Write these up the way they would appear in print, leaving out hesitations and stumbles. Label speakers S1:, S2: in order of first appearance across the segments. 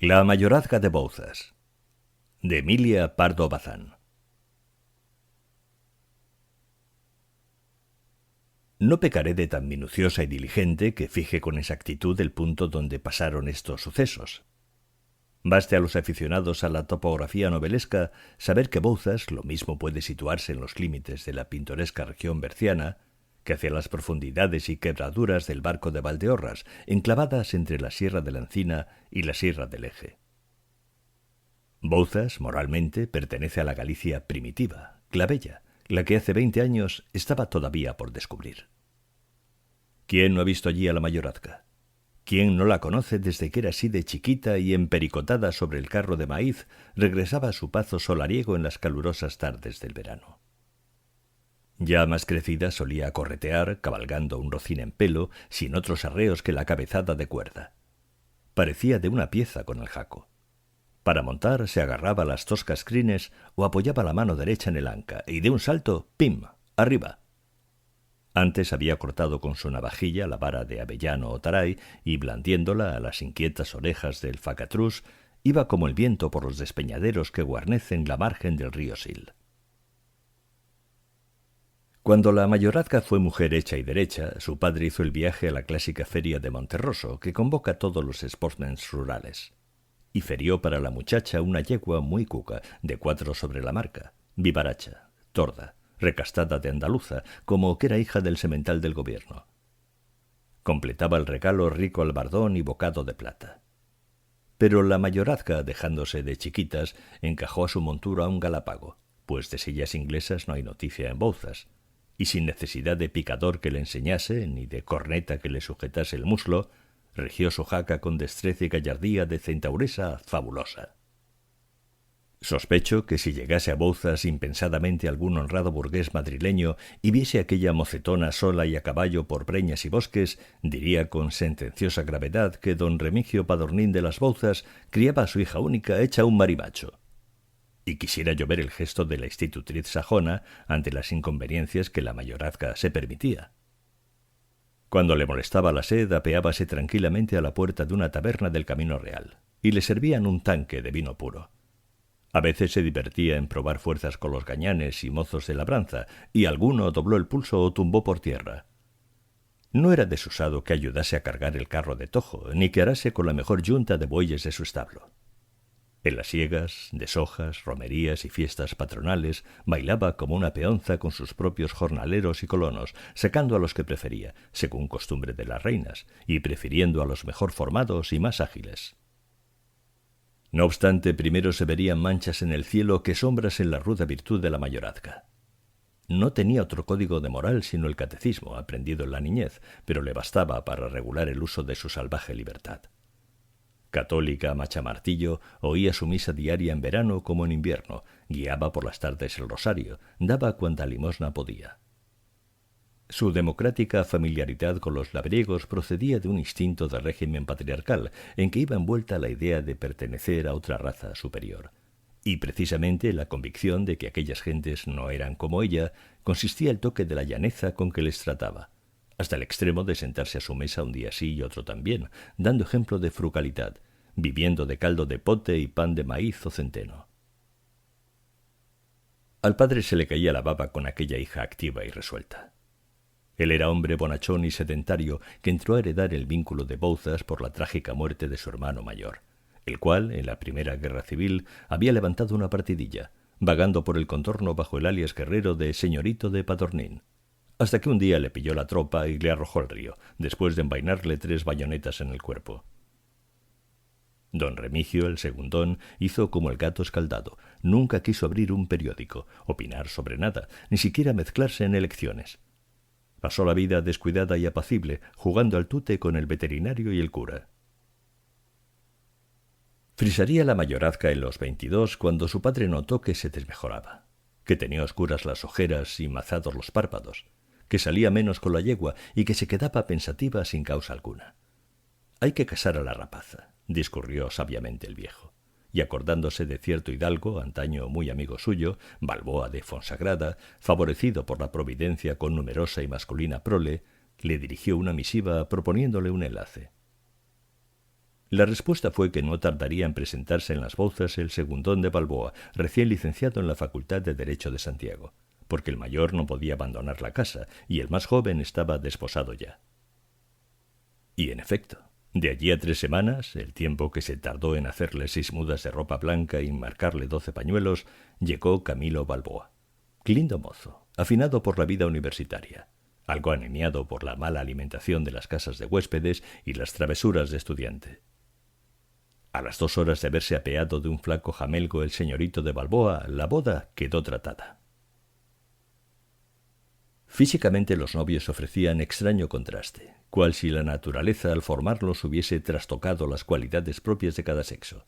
S1: La mayorazga de Bouzas, de Emilia Pardo Bazán. No pecaré de tan minuciosa y diligente que fije con exactitud el punto donde pasaron estos sucesos. Baste a los aficionados a la topografía novelesca saber que Bouzas lo mismo puede situarse en los límites de la pintoresca región berciana que hacia las profundidades y quebraduras del Barco de Valdeorras, enclavadas entre la Sierra de la Encina y la Sierra del Eje. Bouzas, moralmente, pertenece a la Galicia primitiva, la bella, la que hace 20 años estaba todavía por descubrir. ¿Quién no ha visto allí a la mayorazga? ¿Quién no la conoce desde que era así de chiquita y empericotada sobre el carro de maíz regresaba a su pazo solariego en las calurosas tardes del verano? Ya más crecida solía corretear, cabalgando un rocín en pelo, sin otros arreos que la cabezada de cuerda. Parecía de una pieza con el jaco. Para montar se agarraba a las toscas crines o apoyaba la mano derecha en el anca y de un salto, ¡pim!, arriba. Antes había cortado con su navajilla la vara de avellano o taray y, blandiéndola a las inquietas orejas del facatrús, iba como el viento por los despeñaderos que guarnecen la margen del río Sil. Cuando la mayorazga fue mujer hecha y derecha, su padre hizo el viaje a la clásica feria de Monterroso, que convoca a todos los sportsmens rurales, y ferió para la muchacha una yegua muy cuca, de 4 sobre la marca, vivaracha, torda, recastada de andaluza, como que era hija del semental del gobierno. Completaba el regalo rico albardón y bocado de plata. Pero la mayorazga, dejándose de chiquitas, encajó a su montura un galápago, pues de sillas inglesas no hay noticia en Bouzas, y sin necesidad de picador que le enseñase, ni de corneta que le sujetase el muslo, regió su jaca con destreza y gallardía de centauresa fabulosa. Sospecho que si llegase a Bouzas impensadamente algún honrado burgués madrileño y viese aquella mocetona sola y a caballo por breñas y bosques, diría con sentenciosa gravedad que don Remigio Padornín de las Bouzas criaba a su hija única hecha un marimacho. Y quisiera yo ver el gesto de la institutriz sajona ante las inconveniencias que la mayorazga se permitía. Cuando le molestaba la sed, apeábase tranquilamente a la puerta de una taberna del Camino Real, y le servían un tanque de vino puro. A veces se divertía en probar fuerzas con los gañanes y mozos de labranza, y alguno dobló el pulso o tumbó por tierra. No era desusado que ayudase a cargar el carro de Tojo, ni que arase con la mejor yunta de bueyes de su establo. En las siegas, deshojas, romerías y fiestas patronales bailaba como una peonza con sus propios jornaleros y colonos, sacando a los que prefería, según costumbre de las reinas, y prefiriendo a los mejor formados y más ágiles. No obstante, primero se verían manchas en el cielo que sombras en la ruda virtud de la mayorazga. No tenía otro código de moral sino el catecismo, aprendido en la niñez, pero le bastaba para regular el uso de su salvaje libertad. Católica, machamartillo, oía su misa diaria en verano como en invierno, guiaba por las tardes el rosario, daba cuanta limosna podía. Su democrática familiaridad con los labriegos procedía de un instinto de régimen patriarcal, en que iba envuelta la idea de pertenecer a otra raza superior. Y precisamente la convicción de que aquellas gentes no eran como ella consistía el toque de la llaneza con que les trataba, hasta el extremo de sentarse a su mesa un día sí y otro también, dando ejemplo de frugalidad, viviendo de caldo de pote y pan de maíz o centeno. Al padre se le caía la baba con aquella hija activa y resuelta. Él era hombre bonachón y sedentario que entró a heredar el vínculo de Bouzas por la trágica muerte de su hermano mayor, el cual, en la primera guerra civil, había levantado una partidilla, vagando por el contorno bajo el alias guerrero de señorito de Padornín, hasta que un día le pilló la tropa y le arrojó al río, después de envainarle 3 bayonetas en el cuerpo. Don Remigio, el segundón, hizo como el gato escaldado. Nunca quiso abrir un periódico, opinar sobre nada, ni siquiera mezclarse en elecciones. Pasó la vida descuidada y apacible, jugando al tute con el veterinario y el cura. Frisaría la mayorazga en los 22 cuando su padre notó que se desmejoraba, que tenía oscuras las ojeras y mazados los párpados, que salía menos con la yegua y que se quedaba pensativa sin causa alguna. «Hay que casar a la rapaza», discurrió sabiamente el viejo, y acordándose de cierto hidalgo, antaño muy amigo suyo, Balboa de Fonsagrada, favorecido por la providencia con numerosa y masculina prole, le dirigió una misiva proponiéndole un enlace. La respuesta fue que no tardaría en presentarse en las Bouzas el segundón de Balboa, recién licenciado en la Facultad de Derecho de Santiago, porque el mayor no podía abandonar la casa y el más joven estaba desposado ya. Y en efecto, de allí a 3 semanas, el tiempo que se tardó en hacerle 6 mudas de ropa blanca y marcarle 12 pañuelos, llegó Camilo Balboa. Lindo mozo, afinado por la vida universitaria, algo anemiado por la mala alimentación de las casas de huéspedes y las travesuras de estudiante. A las 2 horas de haberse apeado de un flaco jamelgo el señorito de Balboa, la boda quedó tratada. Físicamente los novios ofrecían extraño contraste, cual si la naturaleza al formarlos hubiese trastocado las cualidades propias de cada sexo.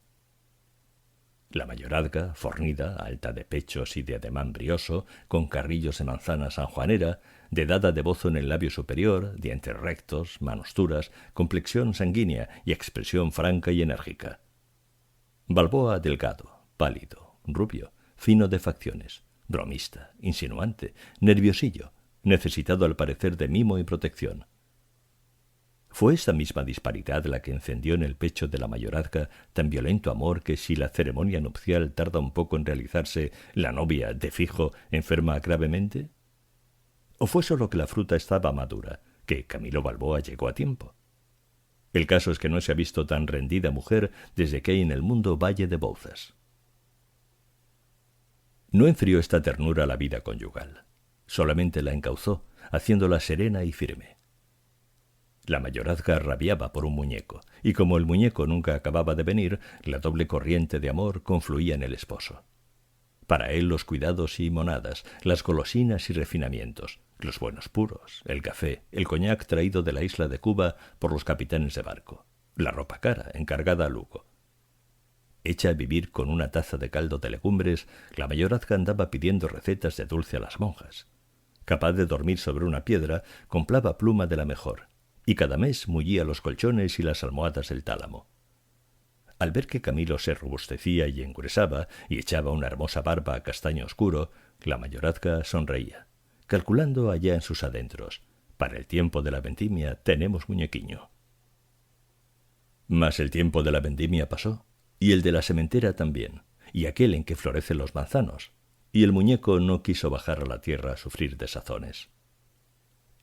S1: La mayorazga, fornida, alta de pechos y de ademán brioso, con carrillos de manzana sanjuanera, dedada de bozo en el labio superior, dientes rectos, manos duras, complexión sanguínea y expresión franca y enérgica. Balboa delgado, pálido, rubio, fino de facciones, bromista, insinuante, nerviosillo, necesitado al parecer de mimo y protección. Fue esta misma disparidad la que encendió en el pecho de la mayorazga tan violento amor que, si la ceremonia nupcial tarda un poco en realizarse, la novia, de fijo, enferma gravemente. ¿O fue solo que la fruta estaba madura, que Camilo Balboa llegó a tiempo? El caso es que no se ha visto tan rendida mujer desde que hay en el mundo Valle de Bouzas. No enfrió esta ternura la vida conyugal, solamente la encauzó, haciéndola serena y firme. La mayorazga rabiaba por un muñeco, y como el muñeco nunca acababa de venir, la doble corriente de amor confluía en el esposo. Para él los cuidados y monadas, las golosinas y refinamientos, los buenos puros, el café, el coñac traído de la isla de Cuba por los capitanes de barco, la ropa cara encargada a Lugo. Hecha a vivir con una taza de caldo de legumbres, la mayorazga andaba pidiendo recetas de dulce a las monjas. Capaz de dormir sobre una piedra, compraba pluma de la mejor, y cada mes mullía los colchones y las almohadas del tálamo. Al ver que Camilo se robustecía y engruesaba y echaba una hermosa barba castaño oscuro, la mayorazga sonreía, calculando allá en sus adentros: para el tiempo de la vendimia tenemos muñequiño. Mas el tiempo de la vendimia pasó, y el de la sementera también, y aquel en que florecen los manzanos, y el muñeco no quiso bajar a la tierra a sufrir desazones.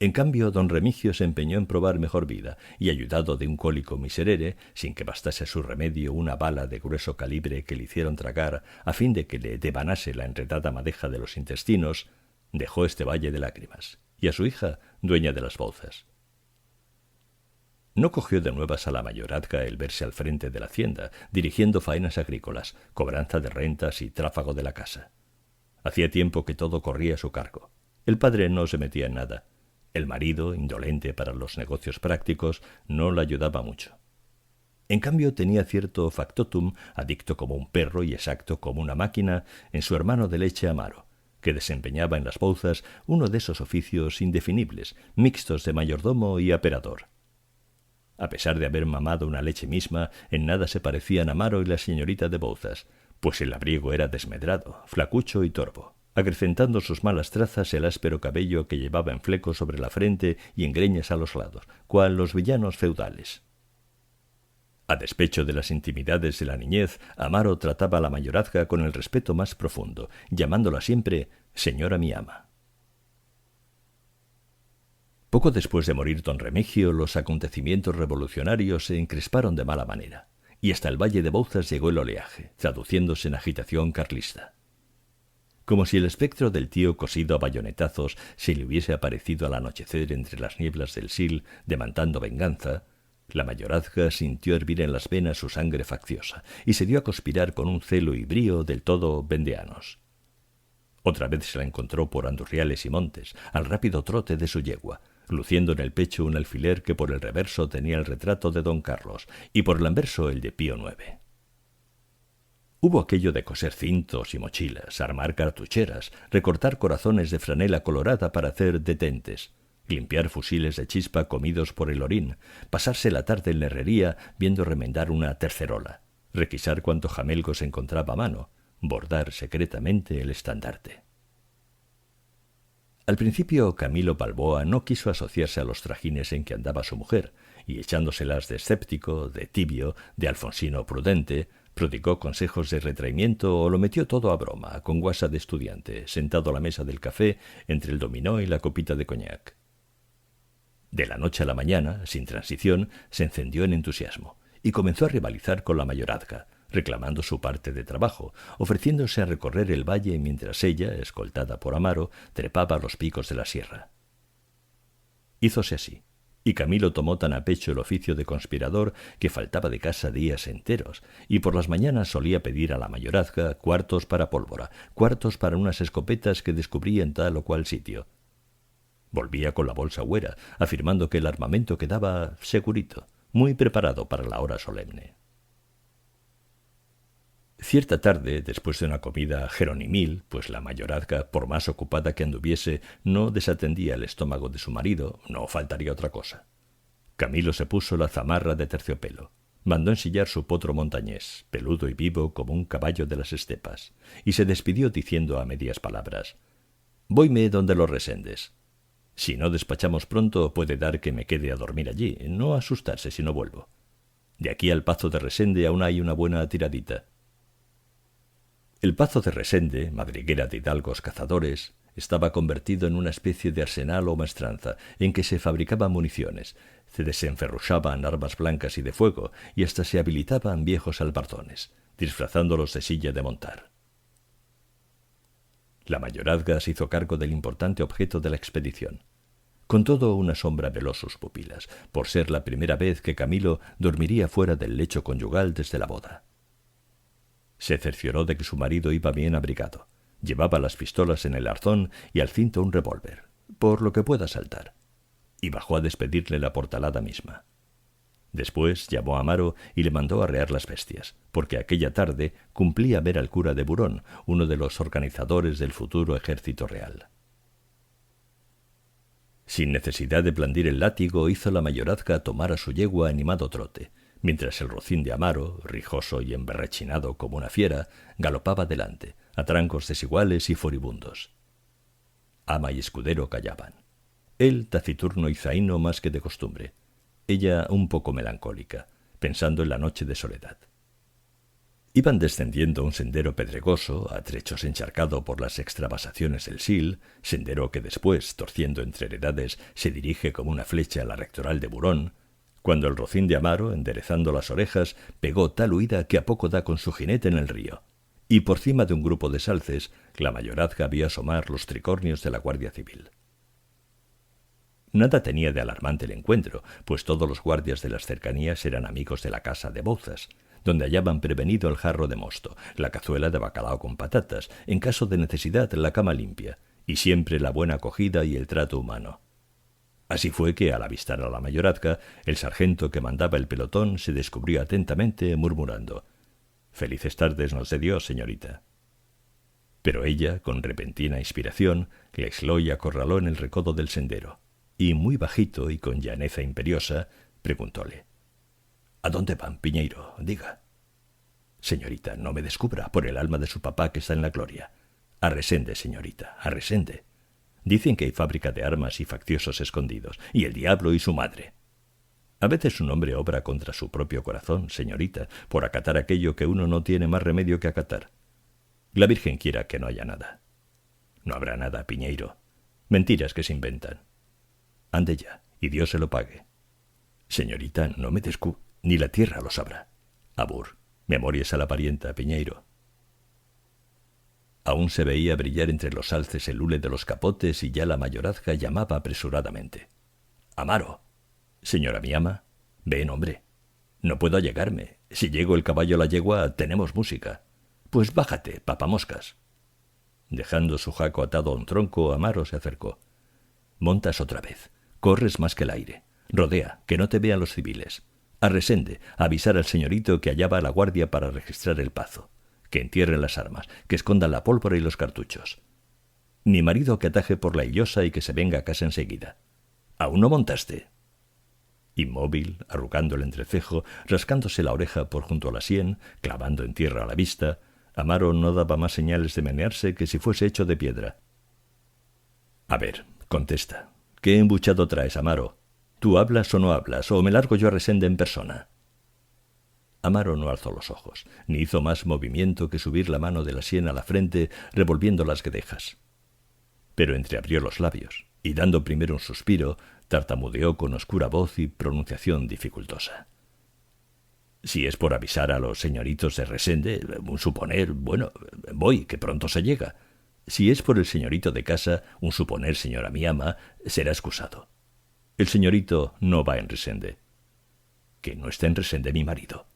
S1: En cambio, don Remigio se empeñó en probar mejor vida, y ayudado de un cólico miserere, sin que bastase a su remedio una bala de grueso calibre que le hicieron tragar a fin de que le devanase la enredada madeja de los intestinos, dejó este valle de lágrimas, y a su hija dueña de las Bouzas. No cogió de nuevas a la mayorazga el verse al frente de la hacienda, dirigiendo faenas agrícolas, cobranza de rentas y tráfago de la casa. Hacía tiempo que todo corría a su cargo. El padre no se metía en nada. El marido, indolente para los negocios prácticos, no la ayudaba mucho. En cambio, tenía cierto factotum, adicto como un perro y exacto como una máquina, en su hermano de leche Amaro, que desempeñaba en las Bouzas uno de esos oficios indefinibles, mixtos de mayordomo y aperador. A pesar de haber mamado una leche misma, en nada se parecían Amaro y la señorita de Bouzas, pues el labriego era desmedrado, flacucho y torvo, acrecentando sus malas trazas el áspero cabello que llevaba en flecos sobre la frente y en greñas a los lados, cual los villanos feudales. A despecho de las intimidades de la niñez, Amaro trataba a la mayorazga con el respeto más profundo, llamándola siempre «señora mi ama». Poco después de morir don Remigio, los acontecimientos revolucionarios se encresparon de mala manera, y hasta el Valle de Bouzas llegó el oleaje, traduciéndose en agitación carlista. Como si el espectro del tío cosido a bayonetazos se le hubiese aparecido al anochecer entre las nieblas del Sil, demandando venganza, la mayorazga sintió hervir en las venas su sangre facciosa y se dio a conspirar con un celo y brío del todo vendeanos. Otra vez se la encontró por andurriales y montes, al rápido trote de su yegua, luciendo en el pecho un alfiler que por el reverso tenía el retrato de don Carlos y por el anverso el de Pío IX. Hubo aquello de coser cintos y mochilas, armar cartucheras, recortar corazones de franela colorada para hacer detentes, limpiar fusiles de chispa comidos por el orín, pasarse la tarde en la herrería viendo remendar una tercerola, requisar cuanto jamelgo se encontraba a mano, bordar secretamente el estandarte. Al principio Camilo Balboa no quiso asociarse a los trajines en que andaba su mujer, y echándoselas de escéptico, de tibio, de Alfonsino prudente, prodigó consejos de retraimiento o lo metió todo a broma, con guasa de estudiante, sentado a la mesa del café entre el dominó y la copita de coñac. De la noche a la mañana, sin transición, se encendió en entusiasmo y comenzó a rivalizar con la mayorazga, reclamando su parte de trabajo, ofreciéndose a recorrer el valle mientras ella, escoltada por Amaro, trepaba a los picos de la sierra. Hízose así, y Camilo tomó tan a pecho el oficio de conspirador que faltaba de casa días enteros, y por las mañanas solía pedir a la mayorazga cuartos para pólvora, cuartos para unas escopetas que descubría en tal o cual sitio. Volvía con la bolsa huera, afirmando que el armamento quedaba segurito, muy preparado para la hora solemne. Cierta tarde, después de una comida jeronimil, pues la mayorazga, por más ocupada que anduviese, no desatendía el estómago de su marido, no faltaría otra cosa. Camilo se puso la zamarra de terciopelo, mandó ensillar su potro montañés, peludo y vivo como un caballo de las estepas, y se despidió diciendo a medias palabras: «Voyme donde los Reséndez. Si no despachamos pronto, puede dar que me quede a dormir allí, no asustarse si no vuelvo. De aquí al Pazo de Resende aún hay una buena tiradita». El Pazo de Resende, madriguera de hidalgos cazadores, estaba convertido en una especie de arsenal o maestranza en que se fabricaban municiones, se desenferrujaban armas blancas y de fuego y hasta se habilitaban viejos albardones, disfrazándolos de silla de montar. La mayorazga se hizo cargo del importante objeto de la expedición. Con todo, una sombra veló sus pupilas, por ser la primera vez que Camilo dormiría fuera del lecho conyugal desde la boda. Se cercioró de que su marido iba bien abrigado. Llevaba las pistolas en el arzón y al cinto un revólver, por lo que pueda saltar. Y bajó a despedirle la portalada misma. Después llamó a Amaro y le mandó arrear las bestias, porque aquella tarde cumplía ver al cura de Burón, uno de los organizadores del futuro ejército real. Sin necesidad de blandir el látigo, hizo la mayorazga tomar a su yegua animado trote, mientras el rocín de Amaro, rijoso y emberrechinado como una fiera, galopaba delante, a trancos desiguales y furibundos. Ama y escudero callaban. Él taciturno y zaino más que de costumbre, ella un poco melancólica, pensando en la noche de soledad. Iban descendiendo un sendero pedregoso, a trechos encharcado por las extravasaciones del Sil, sendero que después, torciendo entre heredades, se dirige como una flecha a la rectoral de Burón, cuando el rocín de Amaro, enderezando las orejas, pegó tal huida que a poco da con su jinete en el río, y por cima de un grupo de salces, la mayorazga vio asomar los tricornios de la Guardia Civil. Nada tenía de alarmante el encuentro, pues todos los guardias de las cercanías eran amigos de la casa de Bouzas, donde hallaban prevenido el jarro de mosto, la cazuela de bacalao con patatas, en caso de necesidad la cama limpia, y siempre la buena acogida y el trato humano. Así fue que, al avistar a la mayorazga, el sargento que mandaba el pelotón se descubrió atentamente, murmurando: «Felices tardes nos dé Dios, señorita». Pero ella, con repentina inspiración, le aisló y acorraló en el recodo del sendero, y muy bajito y con llaneza imperiosa, preguntóle: «¿A dónde van, Piñeiro? Diga». «Señorita, no me descubra, por el alma de su papá que está en la gloria. A Resende, señorita, a Resende. Dicen que hay fábrica de armas y facciosos escondidos, y el diablo y su madre. A veces un hombre obra contra su propio corazón, señorita, por acatar aquello que uno no tiene más remedio que acatar. La Virgen quiera que no haya nada». «No habrá nada, Piñeiro. Mentiras que se inventan. Ande ya, y Dios se lo pague». «Señorita, no me ni la tierra lo sabrá. Abur, memorias a la parienta, Piñeiro». Aún se veía brillar entre los alces el hule de los capotes y ya la mayorazga llamaba apresuradamente: «Amaro». «Señora mi ama». «Ven, hombre». «No puedo allegarme. Si llego el caballo a la yegua, tenemos música». «Pues bájate, papamoscas». Dejando su jaco atado a un tronco, Amaro se acercó. «Montas otra vez. Corres más que el aire. Rodea, que no te vean los civiles. A Resende, a avisar al señorito que allá va la guardia para registrar el pazo. Que entierren las armas, que escondan la pólvora y los cartuchos. Mi marido que ataje por la Illosa y que se venga a casa enseguida. ¿Aún no montaste?» Inmóvil, arrugando el entrecejo, rascándose la oreja por junto a la sien, clavando en tierra la vista, Amaro no daba más señales de menearse que si fuese hecho de piedra. «A ver, contesta. ¿Qué embuchado traes, Amaro? ¿Tú hablas o no hablas, o me largo yo a Resende en persona? Amaro no alzó los ojos, ni hizo más movimiento que subir la mano de la sien a la frente, revolviendo las guedejas. Pero entreabrió los labios, y dando primero un suspiro, tartamudeó con oscura voz y pronunciación dificultosa. Si es por avisar a los señoritos de Resende, un suponer, bueno, voy, que pronto se llega. Si es por el señorito de casa, un suponer, señora mi ama, será excusado. El señorito no va en Resende. ¿Que no está en Resende mi marido?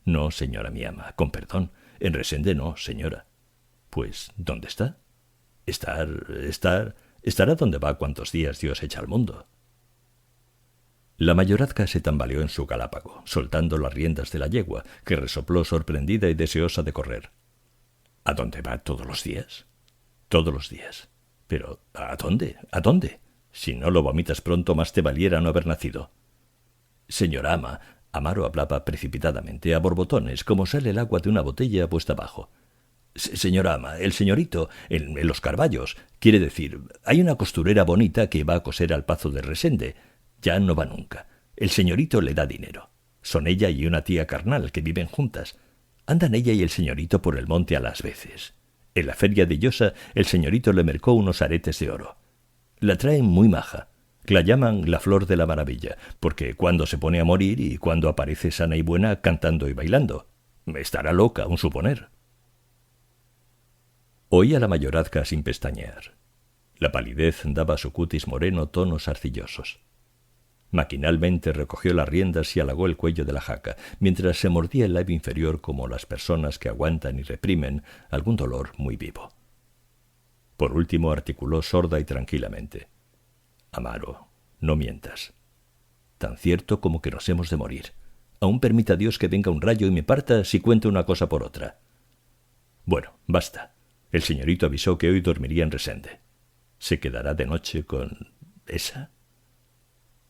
S1: No, señora mi ama, con perdón, en Resende no, señora. Pues, ¿dónde está? Estará donde va cuantos días Dios echa al mundo. La mayorazga se tambaleó en su galápago, soltando las riendas de la yegua, que resopló sorprendida y deseosa de correr. ¿A dónde va todos los días? Todos los días. Pero, ¿a dónde? ¿A dónde? Si no lo vomitas pronto, más te valiera no haber nacido. Señora ama, Amaro hablaba precipitadamente, a borbotones, como sale el agua de una botella puesta abajo. Señora ama, el señorito, en los Carballos, quiere decir, hay una costurera bonita que va a coser al Pazo de Resende. Ya no va nunca. El señorito le da dinero. Son ella y una tía carnal que viven juntas. Andan ella y el señorito por el monte a las veces. En la feria de Llosa el señorito le mercó unos aretes de oro. La traen muy maja. La llaman la flor de la maravilla, porque cuando se pone a morir y cuando aparece sana y buena cantando y bailando. Estará loca, un suponer. Oía la mayorazga sin pestañear. La palidez daba a su cutis moreno tonos arcillosos. Maquinalmente recogió las riendas y halagó el cuello de la jaca, mientras se mordía el labio inferior como las personas que aguantan y reprimen algún dolor muy vivo. Por último articuló sorda y tranquilamente. Amaro, no mientas. Tan cierto como que nos hemos de morir. Aún permita Dios que venga un rayo y me parta si cuento una cosa por otra. Bueno, basta. El señorito avisó que hoy dormiría en Resende. ¿Se quedará de noche con esa?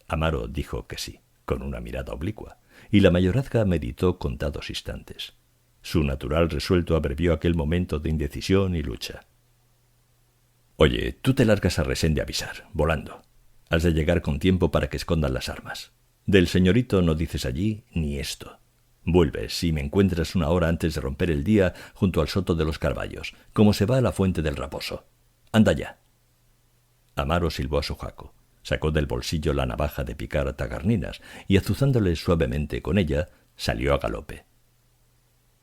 S1: Amaro dijo que sí, con una mirada oblicua, y la mayorazga meditó contados instantes. Su natural resuelto abrevió aquel momento de indecisión y lucha. Oye, tú te largas a Resende a avisar, volando. Has de llegar con tiempo para que escondan las armas. Del señorito no dices allí ni esto. Vuelves y me encuentras una hora antes de romper el día junto al soto de los Carballos, como se va a la fuente del Raposo. Anda ya. Amaro silbó a su jaco. Sacó del bolsillo la navaja de picar tagarninas y, azuzándole suavemente con ella, salió a galope.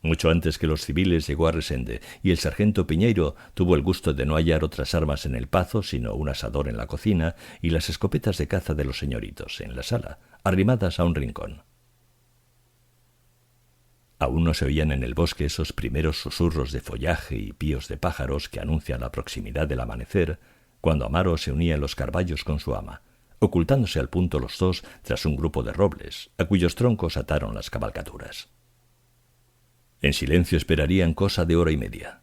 S1: Mucho antes que los civiles llegó a Resende, y el sargento Piñeiro tuvo el gusto de no hallar otras armas en el Pazo sino un asador en la cocina y las escopetas de caza de los señoritos en la sala, arrimadas a un rincón. Aún no se oían en el bosque esos primeros susurros de follaje y píos de pájaros que anuncian la proximidad del amanecer, cuando Amaro se unía en los Carballos con su ama, ocultándose al punto los dos tras un grupo de robles, a cuyos troncos ataron las cabalgaduras. En silencio esperarían cosa de hora y media.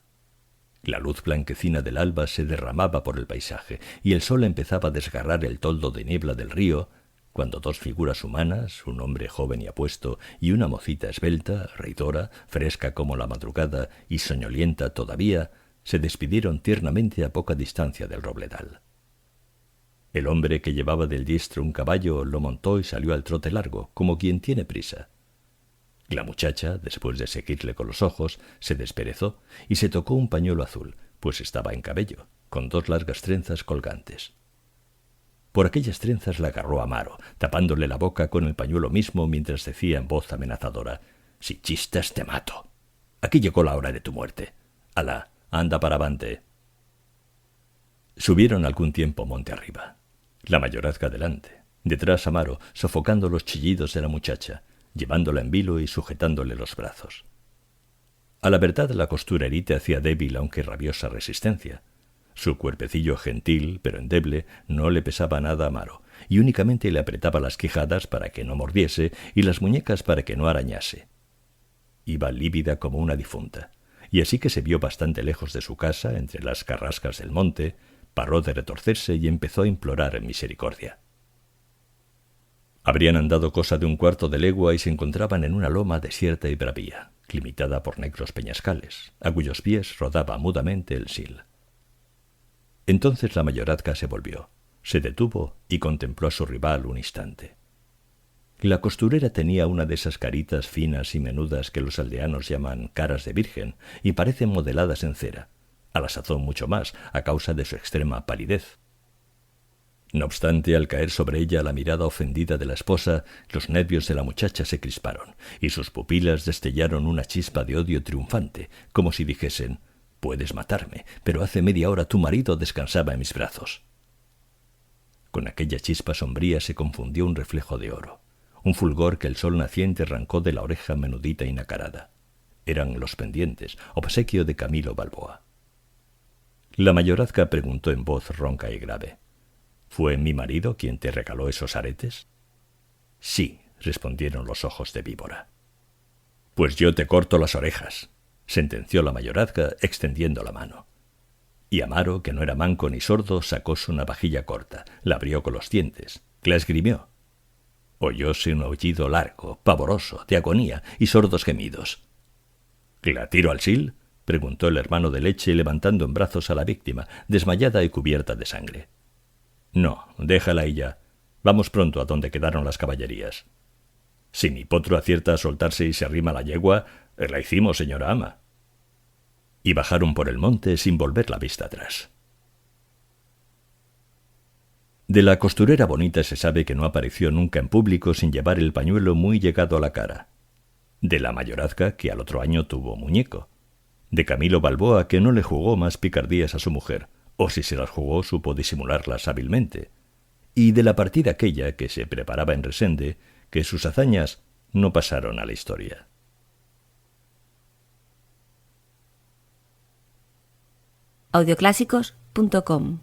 S1: La luz blanquecina del alba se derramaba por el paisaje, y el sol empezaba a desgarrar el toldo de niebla del río, cuando dos figuras humanas, un hombre joven y apuesto y una mocita esbelta, reidora, fresca como la madrugada y soñolienta todavía, se despidieron tiernamente a poca distancia del robledal. El hombre que llevaba del diestro un caballo lo montó y salió al trote largo, como quien tiene prisa. La muchacha, después de seguirle con los ojos, se desperezó y se tocó un pañuelo azul, pues estaba en cabello, con dos largas trenzas colgantes. Por aquellas trenzas la agarró Amaro, tapándole la boca con el pañuelo mismo mientras decía en voz amenazadora: «Si chistas te mato. Aquí llegó la hora de tu muerte. Alá, anda para avante». Subieron algún tiempo monte arriba. La mayorazga delante, detrás Amaro, sofocando los chillidos de la muchacha, llevándola en vilo y sujetándole los brazos. A la verdad, la costurerita hacía débil aunque rabiosa resistencia. Su cuerpecillo gentil, pero endeble, no le pesaba nada a Amaro, y únicamente le apretaba las quijadas para que no mordiese y las muñecas para que no arañase. Iba lívida como una difunta, y así que se vio bastante lejos de su casa, entre las carrascas del monte, paró de retorcerse y empezó a implorar misericordia. Habrían andado cosa de un cuarto de legua y se encontraban en una loma desierta y bravía, limitada por negros peñascales, a cuyos pies rodaba mudamente el Sil. Entonces la mayorazga se volvió, se detuvo y contempló a su rival un instante. La costurera tenía una de esas caritas finas y menudas que los aldeanos llaman caras de virgen y parecen modeladas en cera, a la sazón mucho más, a causa de su extrema palidez. No obstante, al caer sobre ella la mirada ofendida de la esposa, los nervios de la muchacha se crisparon, y sus pupilas destellaron una chispa de odio triunfante, como si dijesen: «Puedes matarme, pero hace media hora tu marido descansaba en mis brazos». Con aquella chispa sombría se confundió un reflejo de oro, un fulgor que el sol naciente arrancó de la oreja menudita y nacarada. Eran los pendientes, obsequio de Camilo Balboa. La mayorazga preguntó en voz ronca y grave: «¿Fue mi marido quien te regaló esos aretes?» «Sí», respondieron los ojos de víbora. «Pues yo te corto las orejas», sentenció la mayorazga extendiendo la mano. Y Amaro, que no era manco ni sordo, sacó su navajilla corta, la abrió con los dientes, la esgrimió. Oyóse un aullido largo, pavoroso, de agonía y sordos gemidos. «¿La tiro al sil?», preguntó el hermano de leche, levantando en brazos a la víctima, desmayada y cubierta de sangre. «No, déjala ahí ya. Vamos pronto a donde quedaron las caballerías. Si mi potro acierta a soltarse y se arrima la yegua, la hicimos, señora ama». Y bajaron por el monte sin volver la vista atrás. De la costurera bonita se sabe que no apareció nunca en público sin llevar el pañuelo muy llegado a la cara. De la mayorazga, que al otro año tuvo muñeco. De Camilo Balboa, que no le jugó más picardías a su mujer, o si se las jugó supo disimularlas hábilmente. Y de la partida aquella que se preparaba en Resende, que sus hazañas no pasaron a la historia.
S2: Audioclásicos.com